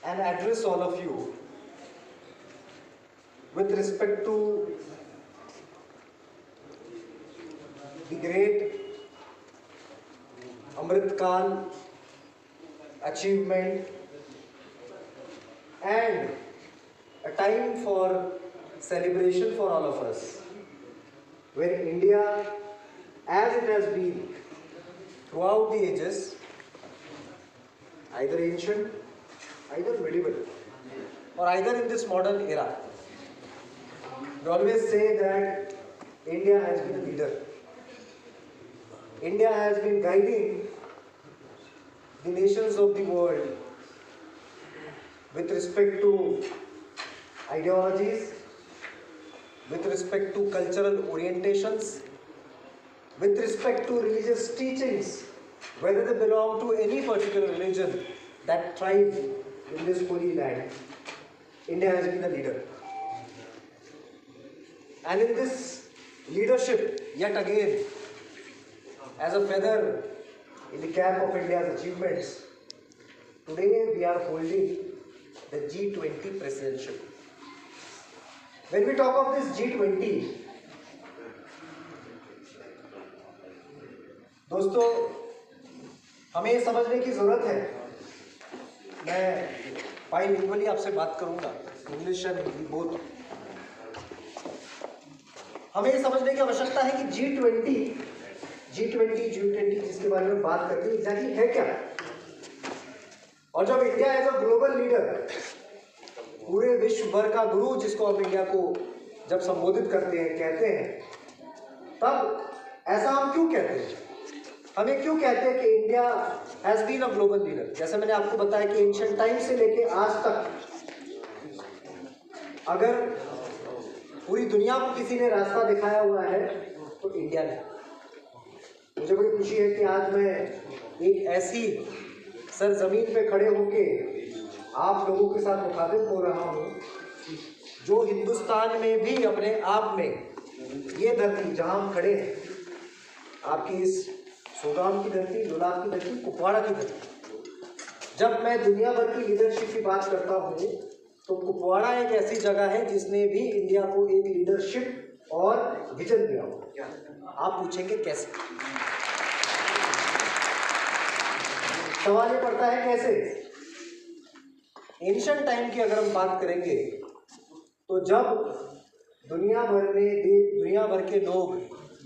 and address all of you with respect to the great Amrit Kal achievement and a time for celebration for all of us, where India, as it has been throughout the ages, either ancient, either medieval, or either in this modern era, we always say that India has been a leader. India has been guiding the nations of the world with respect to ideologies, with respect to cultural orientations, with respect to religious teachings, whether they belong to any particular religion that thrives in this holy land. India has been a leader. And in this leadership, yet again, as a feather in the cap of India's achievements, today we are holding the G20 presidency. When we talk of this G20, दोस्तों हमें ये समझने की ज़रूरत है, मैं बाइलिंगुअली आपसे बात करूंगा, इंग्लिश एंड हिंदी बोथ। हमें ये समझने की आवश्यकता है कि G20 जिसके बारे में बात करते हैं एग्जैक्टली है क्या। और जब India as a global leader, पूरे विश्व भर का गुरु जिसको हम इंडिया को जब संबोधित करते हैं, कहते हैं, तब ऐसा हम क्यों कहते हैं? हमें क्यों कहते हैं कि India has been a global leader? जैसे मैंने आपको बताया कि एंशिएंट टाइम से लेके आज तक अगर पूरी दुनिया को किसी ने रास्ता दिखाया हुआ है तो इंडिया ने। मुझे बड़ी खुशी है कि आज मैं एक ऐसी सरजमीन पे खड़े होके आप लोगों के साथ मुखातिब हो रहा हूँ जो हिंदुस्तान में भी अपने आप में, ये धरती जहाँ हम खड़े हैं, आपकी इस सोगाम की धरती, लुलाब की धरती, कुपवाड़ा की धरती, जब मैं दुनिया भर की लीडरशिप की बात करता हूँ तो कुपवाड़ा एक ऐसी जगह है जिसने भी इंडिया को एक लीडरशिप और विजन दिया हो। आप पूछेंगे कैसे? सवाल ये पड़ता है कैसे? एंशिएंट टाइम की अगर हम बात करेंगे तो जब दुनिया भर के लोग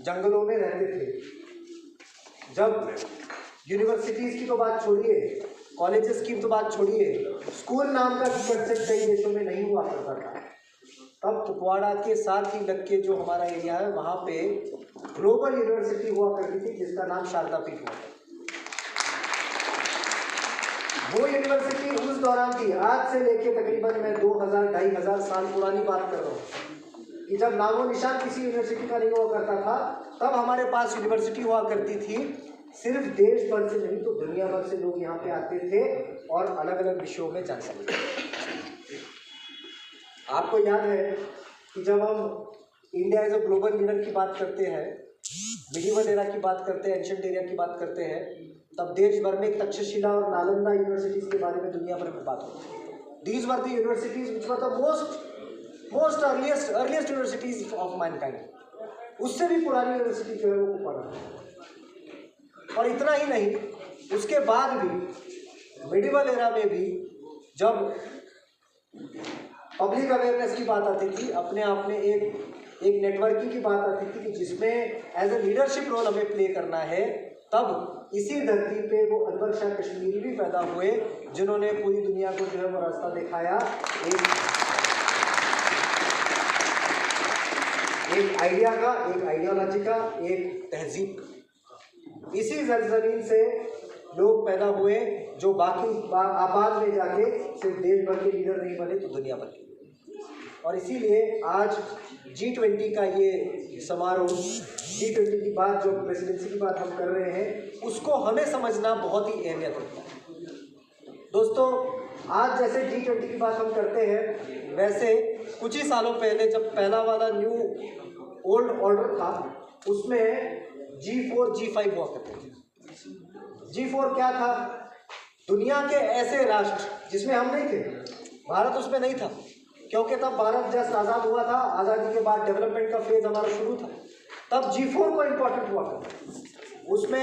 जंगलों में रहते थे, जब यूनिवर्सिटीज़ की तो बात छोड़िए, कॉलेजेस की तो बात छोड़िए, स्कूल नाम का कंसेप्ट कई देशों में नहीं हुआ करता था, तब कुपवाड़ा के साथ ही लग के जो हमारा एरिया है वहाँ पे ग्लोबल यूनिवर्सिटी हुआ करती थी जिसका नाम शारदा पीठ हुआ। वो यूनिवर्सिटी उस दौरान थी, आज से लेके तकरीबन मैं 2000-2500 साल पुरानी बात कर रहा हूँ, कि जब नामो निशान किसी यूनिवर्सिटी का नहीं हुआ करता था, तब हमारे पास यूनिवर्सिटी हुआ करती थी। सिर्फ देश भर से नहीं तो दुनिया भर से लोग यहाँ पे आते थे और अलग अलग विषयों में जानते थे। आपको याद है कि जब हम India as a global leader की बात करते हैं, मिडीवल एरा की बात करते हैं, एंशिएंट एरिया की बात करते हैं, तब देश भर में तक्षशिला और नालंदा यूनिवर्सिटीज़ के बारे में दुनिया भर में बात होती है। These were the universities which were the most earliest universities of Mankind. उससे भी पुरानी यूनिवर्सिटी जो है वो पढ़ा। और इतना ही नहीं, उसके बाद भी मिडीवल एरा में भी जब पब्लिक अवेयरनेस की बात आती थी, अपने आप में एक नेटवर्किंग की बात आती थी कि जिसमें एज ए लीडरशिप रोल हमें प्ले करना है, तब इसी धरती पे वो अनवर शाह कश्मीरी भी पैदा हुए जिन्होंने पूरी दुनिया को जो है वो रास्ता दिखाया एक आइडिया का, एक आइडियोलॉजी का, एक तहजीब का। इसी ज़मीन से लोग पैदा हुए जो बाकी आबाद में जाके सिर्फ देश भर के लीडर नहीं बने तो दुनिया भर के। और इसीलिए आज G20 का ये समारोह, G20 की बात, जो प्रेसिडेंसी की बात हम कर रहे हैं, उसको हमें समझना बहुत ही अहमियत रखता है। दोस्तों, आज जैसे G20 की बात हम करते हैं, वैसे कुछ ही सालों पहले जब पहला वाला न्यू ओल्ड ऑर्डर था, उसमें G4 G5 हुआ करते थे। G4 क्या था? दुनिया के ऐसे राष्ट्र जिसमें हम नहीं थे, भारत उसमें नहीं था, क्योंकि तब भारत जस्ट आज़ाद हुआ था, आज़ादी के बाद डेवलपमेंट का फेज हमारा शुरू था, तब G4 को इम्पोर्टेंट हुआ था। उसमें